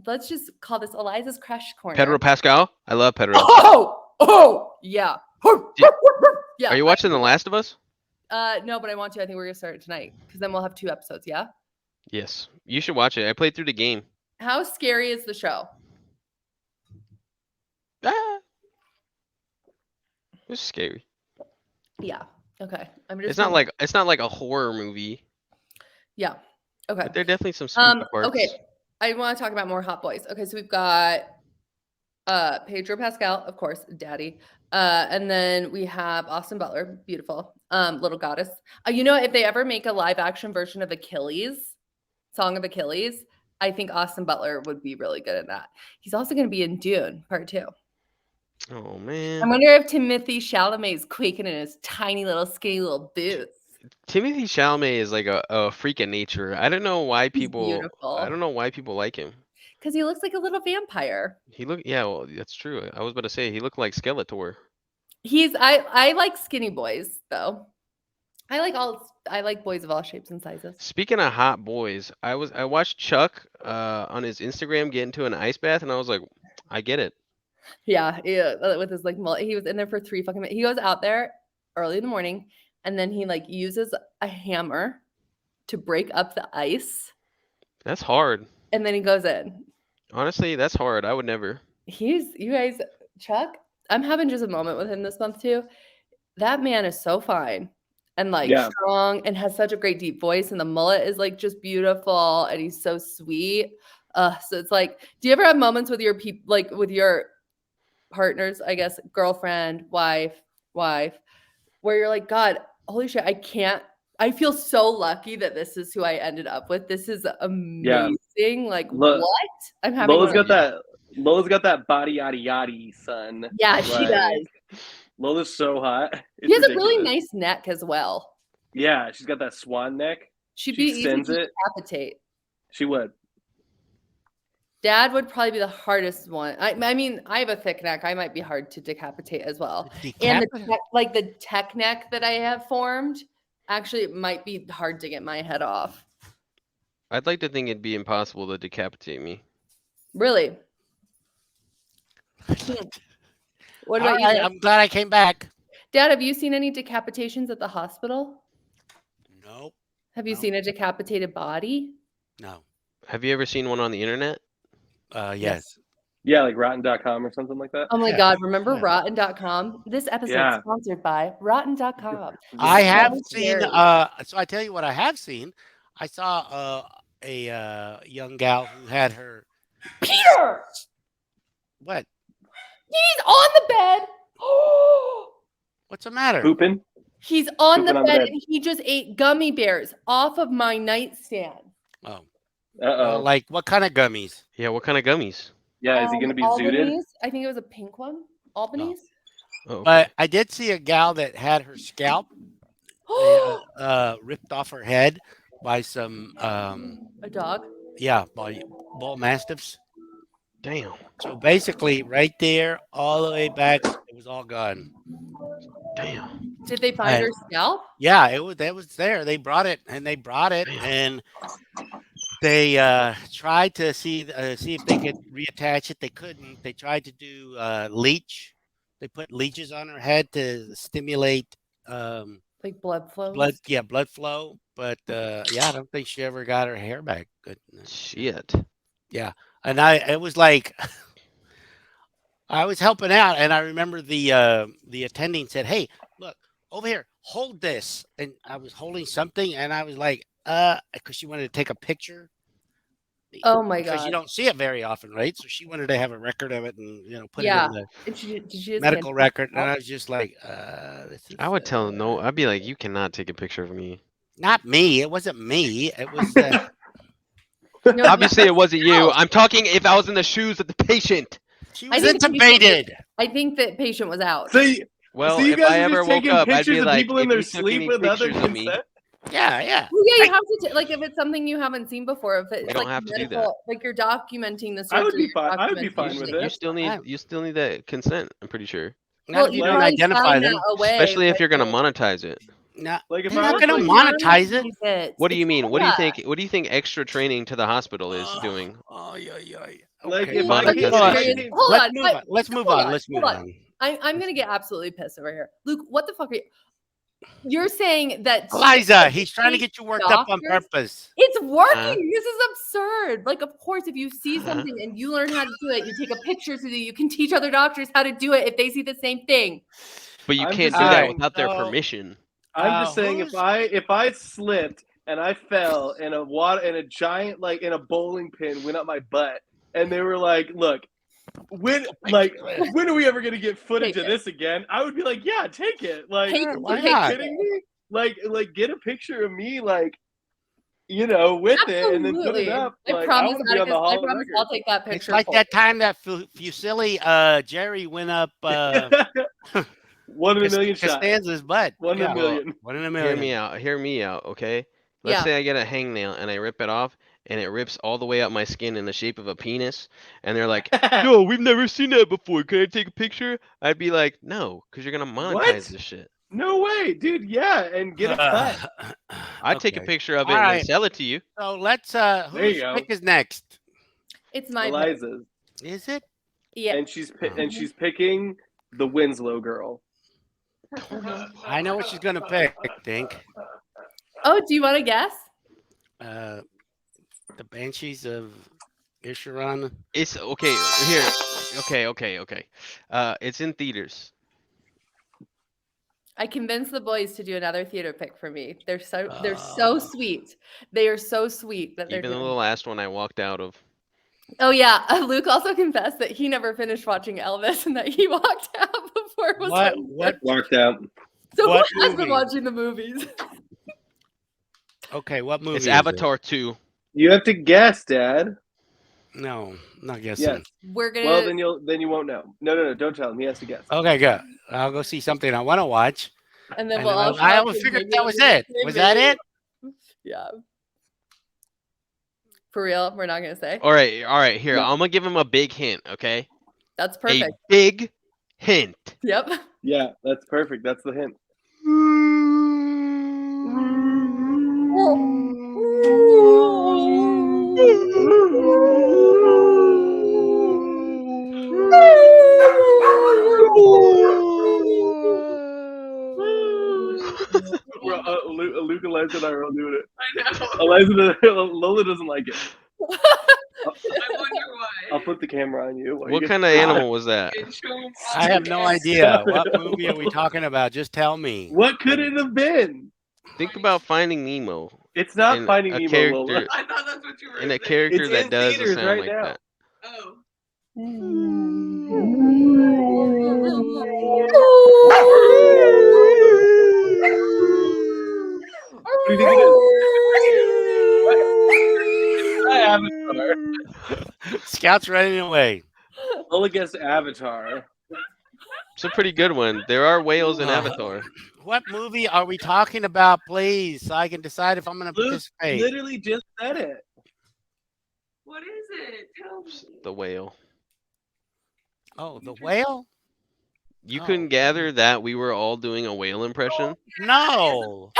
Let's just call this Eliza's crush corner. Pedro Pascal? I love Pedro. Yeah. Did- Yeah. Are you watching The Last of Us? No, but I want to. I think we're gonna start it tonight because then we'll have 2 episodes. Yeah. Yes. You should watch it. I played through the game. How scary is the show? Ah. It's scary. Yeah. Okay. I'm just. It's not like a horror movie, Yeah. Okay. but there are definitely some spooky parts. Okay. I want to talk about more hot boys. Okay, so we've got Pedro Pascal, of course, daddy. And then we have Austin Butler, beautiful. Little goddess. You know, if they ever make a live action version of Achilles, Song of Achilles, I think Austin Butler would be really good at that. He's also going to be in Dune Part 2. Oh I man. wonder if Timothée Chalamet is quaking in his tiny little skinny little boots. Timothy Chalamet is like a freak of nature. I don't know why people beautiful. I don't know why people like him. Because he looks like a little vampire. Yeah, well, that's true. I was about to say he looked like Skeletor. I like skinny boys though. I like boys of all shapes and sizes. Speaking of hot boys, I watched Chuck on his Instagram get into an ice bath, and I was like, I get it. Yeah, with his like mullet. He was in there for 3 fucking minutes. He goes out there early in the morning and then he like uses a hammer to break up the ice That's hard. and then he goes in. Honestly, that's hard. I would never. You guys, Chuck, I'm having just a moment with him this month too. That man is so fine and like Yeah. strong and has such a great deep voice and the mullet is like just beautiful and he's so sweet. So it's like, do you ever have moments with your people, like with your partners, I guess, girlfriend, wife, where you're like, God, holy shit, I feel so lucky that this is who I ended up with. This is amazing. Like, Look, what? I'm having Lola's one of Lola's got that body yaddy yaddy, son. Yeah, she does. Lola's so hot. She has a really ridiculous. nice neck as well. Yeah, she's got that swan neck. She'd She be easy sends to it. decapitate. She would. Dad would probably be the hardest one. I mean, I have a thick neck. I might be hard to decapitate as well. And the tech neck that I have formed, actually, it might be hard to get my head off. I'd like to think it'd be impossible to decapitate me. Really? What about you? I'm glad I came back. Dad, have you seen any decapitations at the hospital? No, Have you No. seen a decapitated body? no. Have you ever seen one on the internet? Yes. Yeah, like rotten.com or something like that. Oh my Yeah. God, remember Yeah. Rotten.com? This episode Yeah. is sponsored by Rotten.com. I have so seen. scary. So I tell you what I have seen. I saw a young gal who had her Peter! what? He's on the bed. What's the matter? Pooping. He's on the Pooping on the bed bed. and he just ate gummy bears off of my nightstand. Oh, Uh-oh. like what kind of gummies? Yeah, what kind of gummies? Yeah, is he going to be zooted? Albanese? I think it was a pink one. Albanese? Oh, okay. But I did see a gal that had her scalp ripped off her head by some A dog. yeah, by bull mastiffs. Damn. So basically, right there, all the way back, it was all gone. Damn. Did they find her And scalp? yeah, it was there. They brought it, and and they tried to see if they could reattach it. They couldn't. They tried to do leech. They put leeches on her head to stimulate Like blood flow? blood flow. But yeah, I don't think she ever got her hair back. Good. Shit. Yeah, and it was like I was helping out, and I remember the attending said, "Hey, look over here, hold this," and I was holding something, and I was like, because she wanted to take a picture. Oh my Because you god. don't see it very often, right? So she wanted to have a record of it and put it Yeah. in the Did she just medical get record, and I was just like, this is I would tell no. I'd be like, you cannot take a picture of me. not me. It wasn't me. It was No, Obviously, it wasn't you. No. I'm talking if I was in the shoes of the patient. she I was think the patient intubated. I think that patient was out. Well, so you if guys I are ever just woke taking up, I'd pictures be of like, people in if their you took sleep any with other pictures of me, consent? Yeah, yeah. Well, yeah, you have to like if it's something you haven't seen before. If it's You don't like have to do that. medical, like you're documenting the I would surgery. be fine. I would be documenting fine with it. it. you still need that consent. I'm pretty sure. Not Well, if you you don't probably identify sign them. that away, Especially if but you're gonna you- monetize it. No, Like if they're I not was gonna like, monetize it. it. What do you It's mean? fun. What do you think? What do you think extra training to the hospital is doing? Oh, yeah, yeah. Like, Okay. if I Are you can't say serious? shit. Hold Let's on. move on. Let's move hold on. on, Let's move hold on. on. I'm gonna get absolutely pissed over here, Luke. What the fuck are you? You're saying that Eliza, he's trying to get you worked up on doctors- purpose. It's working. Huh? This is absurd. Like, of course, if you see something and you learn how to do it, you take a picture so that you can teach other doctors how to do it if they see the same thing. But you I'm can't just do that saying, without their so- permission. I'm just saying, who's- if I slipped and I fell in a giant in a bowling pin went up my butt, and they were like, "Look, when are we ever gonna get footage Take of it. this again?" I would be like, "Yeah, take it." Like, Take Sure, the why are you not? kidding me? Like, get a picture of me, with it, and then put it Absolutely. up. I Like, promise, want to be on the Atticus, I hall of promise record. I'll take that picture. It's like for that you. time that Fusili Jerry went up 1 in a million shot. Costanza's butt. 1 in a million. 1 in a Hear million. me out. Hear me out. Okay. Let's Yeah. say I get a hangnail and I rip it off, and it rips all the way up my skin in the shape of a penis, and they're like, "Yo, we've never seen that before. Can I take a picture?" I'd be like, "No, because you're gonna monetize What? this shit." No way, dude. Yeah, and get a cut. I'd take a Okay. picture of it All and right. then sell it to you. So let's There whose you go. pick is next? It's my Eliza's, Is it? yeah. and she's picking the Winslow girl. I know what she's gonna pick, I think. Oh, do you want to guess? The Banshees of Inisherin. It's okay. Here. Okay. It's in theaters. I convinced the boys to do another theater pick for me. They're so sweet. They are so sweet that they're Even the doing. last one I walked out of. Oh yeah, Luke also confessed that he never finished watching Elvis and that he walked out before it was What? over. What? Walked out. So what who has movie? been watching the movies? Okay, what movie? It's is it? Avatar 2. You have to guess, Dad. No, not guessing. Yes. We're gonna. Well, then you won't know. No. Don't tell him. He has to guess. Okay, good. I'll go see something I want to watch. and then And we'll then all. I show up always and figured maybe that was it'll be it. the same Was that movie. it? Yeah. For real, we're not gonna say. All right. Here, No. I'm gonna give him a big hint. Okay. That's A perfect. big hint. Yep. Yeah, that's perfect. That's the hint. Luke, Eliza, and I are all doing it. I know. Lola doesn't like it. I wonder why. I'll put the camera on you. while you What get- kind of animal was that? Can show 'em I have no all. idea. What movie are we talking about? Just tell me. What could it have been? Think about Finding Nemo. It's not And Finding a Nemo, character- Lola. I thought that's what you were And a saying. character It's that in does a theaters sound right like now. that. Oh. What do you think it is? Avatar. Scout's running away. Lola guessed Avatar. It's a pretty good one. There are whales in Oh. Avatar. What movie are we talking about, please, so I can decide if I'm going to Luke participate? literally just said it. What is it? Tell me. It's The Whale. Oh, The Whale? You Oh. couldn't gather that we were all doing a whale impression? No.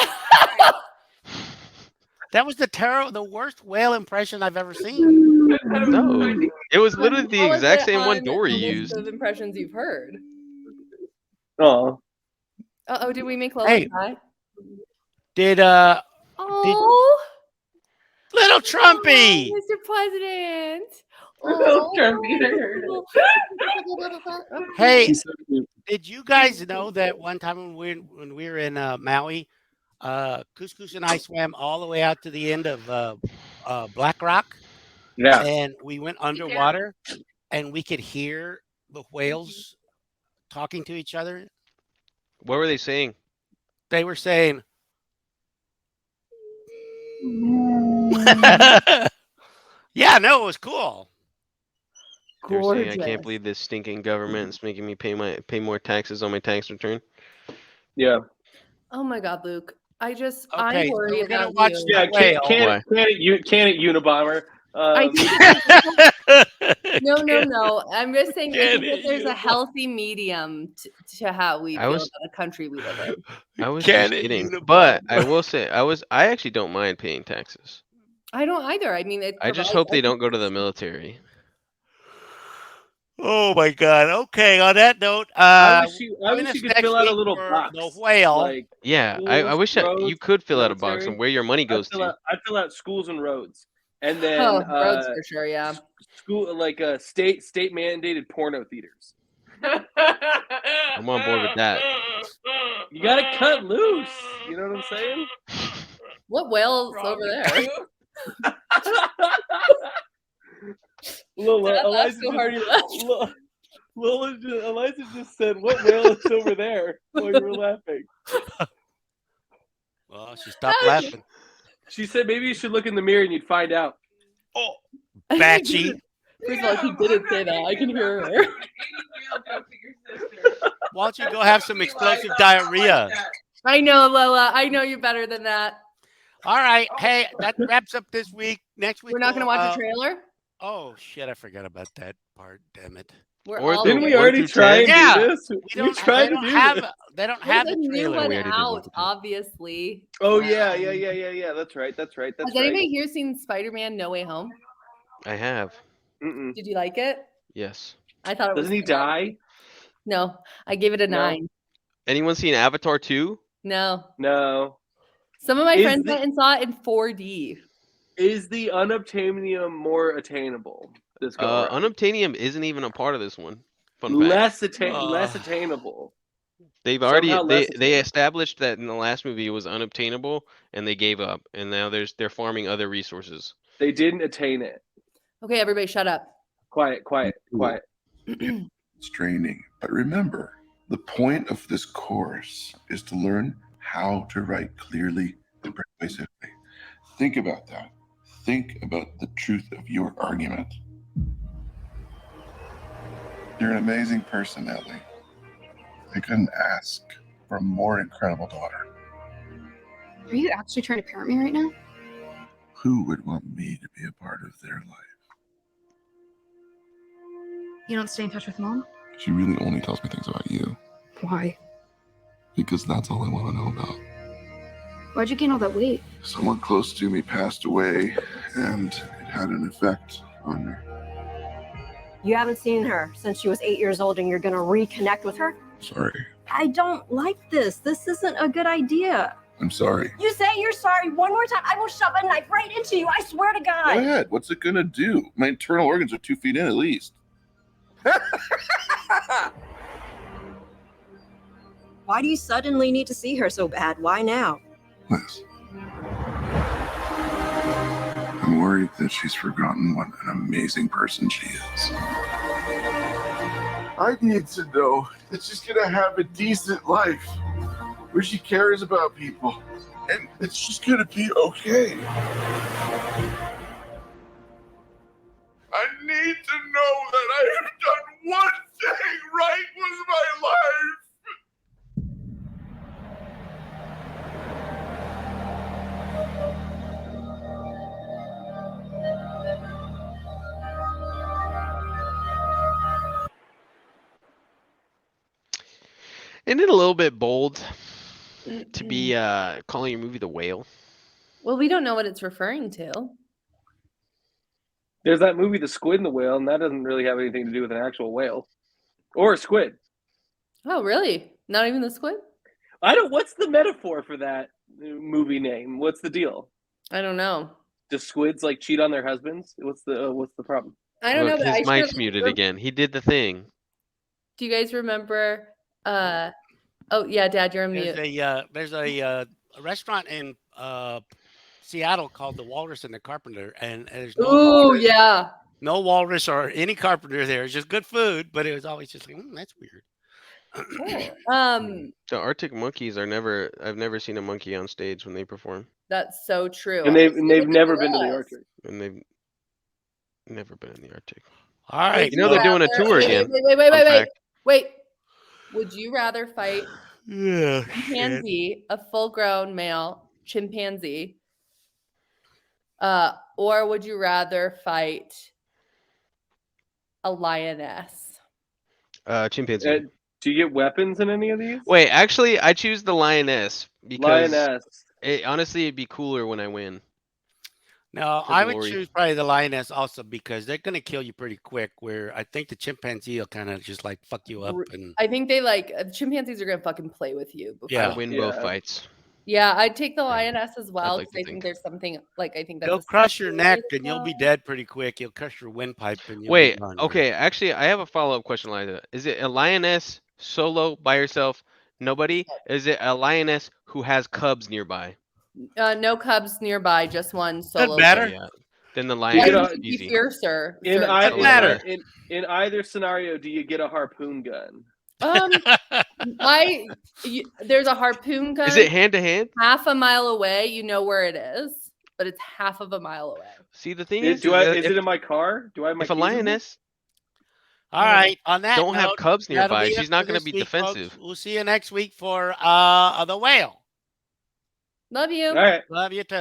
That was the worst whale impression I've ever seen. No. It was literally the How is exact it same one on Dory the list used. of impressions you've heard. Oh, Uh-oh, did we make Lola Hey. cry? Did Oh, Little Trumpy? Mr. President. Little Trumpy, I heard Hey, he's so cute. did you guys know that one time when we were in Maui, Couscous and I swam all the way out to the end of Black Rock, Yeah. and we went underwater, and we could hear the whales talking to each other. What were they saying? They were saying, "Yeah, no, it was cool." They were saying, I Gorgeous. can't believe this stinking government is making me pay more taxes on my tax return. Yeah. Oh my God, Luke. I Okay, worry so we're gonna about watch you. Yeah. Whale. Can it Unabomber. I Um, No. I'm just saying I Get think that it, there's you a healthy medium to how we I feel was- about the country we live in. I was Can just it kidding. Unabomber? But I will say, I actually don't mind paying taxes. I don't either. I mean, it I just provides hope they don't go to everything. the military. Oh my God! Okay, on that note, I wish you join us could next fill out a week litll for box. the whale. Like Yeah, I schools, wish you roads, could fill out a box military. on where your money I goes fill to. out schools and roads, and then Oh, roads for sure, yeah. school like state mandated porno theaters. I'm on board with that. You gotta cut loose. You know what I'm saying? What whale's over there? Lola, Did I laugh Eliza so hard you left? Eliza just said, "What whale is over there?" While you were laughing. Well, she stopped laughing. She said, "Maybe you should look in the mirror and you'd find out." Oh, Batchy. First of all, she didn't say that. I can hear her. Why don't you go have some explosive diarrhea? I know, Lola. I know you better than that. All right. Hey, that wraps up this week. Next week We're not going to we'll, watch a trailer? Oh shit! I forgot about that part. Damn it. We're Or all the Didn't we one already through try and 10? Yeah. do this? We We don't. tried They to don't do have. this. They don't have There's the a new trailer. one We already did one out, for 10. obviously. Oh yeah. That's right. That's Has right. anybody here seen Spider-Man No Way Home? I have. Mm-mm. Did you like it? Yes. I thought it was Doesn't he fun. die? No, I gave it a No. 9. Anyone seen Avatar 2? No. No. Some of my Is friends the- went and saw it in 4D. Is the unobtainium more attainable? This go around? Unobtainium isn't even a part of this one. Fun fact. less attainable. They've already somehow less they attainable. established that in the last movie it was unobtainable and they gave up and now they're farming other resources. They didn't attain it. Okay, everybody shut up. Quiet. It's draining. But remember, the point of this course is to learn how to write clearly and persuasively. Think about that. Think about the truth of your argument. You're an amazing person, Ellie. I couldn't ask for a more incredible daughter. Are you actually trying to parent me right now? Who would want me to be a part of their life? You don't stay in touch with mom? She really only tells me things about you, Why? because that's all I want to know about. Why'd you gain all that weight? Someone close to me passed away, and it had an effect on her. You haven't seen her since she was 8 years old and you're going to reconnect with her? Sorry. I don't like this. This isn't a good idea. I'm sorry. You say you're sorry one more time, I will shove a knife right into you. I swear to Go God. ahead. What's it gonna do? My internal organs are 2 feet in at least. Why do you suddenly need to see her so bad? Why now? Liz. I'm worried that she's forgotten what an amazing person she is. I need to know that she's gonna have a decent life where she cares about people and that she's gonna be okay. I need to know that I have done one thing right with my life. Isn't it a little bit bold to be calling your movie The Whale? Well, we don't know what it's referring to. There's that movie, The Squid and the Whale, and that doesn't really have anything to do with an actual whale or a squid. Oh, really? Not even the squid? I don't. What's the metaphor for that movie name? What's the deal? I don't know. Do squids like cheat on their husbands? What's the problem? I don't Look, know. But his mic's muted again. He did the thing. Do you guys remember? Oh yeah, Dad, you're on mute. There's a restaurant in Seattle called the Walrus and the Carpenter, and there's no walrus, Yeah. no walrus or any carpenter there. It's just good food, but it was always just like, that's weird. The Arctic Monkeys are never. I've never seen a monkey on stage when they perform, That's so true. And they've never been to the Arctic. and they've never been in the Arctic. All right, You know they're doing a tour again. Fun Wait. fact. Wait. Would you rather fight Yeah, chimpanzee, a full-grown male chimpanzee, or would you rather fight a lioness? Chimpanzee. Do you get weapons in any of these? Wait, actually, I choose the lioness because Lioness. honestly, it'd be cooler when I win. No, For I would glory. choose probably the lioness also because they're gonna kill you pretty quick. Where I think the chimpanzee will kind of just like fuck you up and I think they chimpanzees are gonna fucking play with you. Before. Yeah. I win both Yeah. fights. Yeah, I'd take the lioness as well like because to I think. think there's something like I think that's they'll a crush your neck sexual and you'll be as dead pretty quick. You'll crush your windpipe and you'll Wait, be done, right? okay, actually, I have a follow-up question like that. Is it a lioness solo by herself? Nobody? Is it a lioness who has cubs nearby? well. No cubs nearby, just one solo. matter. Yeah. Then the You Why get lioness a- is would be easy. fiercer? In Sir? either matter. in either scenario, do you get a harpoon gun? There's a harpoon gun Is it hand to hand? half a mile away. You know where it is, but it's half of a mile away. See, the thing Is is, it in my car? Do I have my if a keys with me? lioness All right. On that don't have note, cubs that'll nearby, be it she's not for going to this be week, folks. defensive. We'll see you next week for the whale. Love you. All right. Love you too.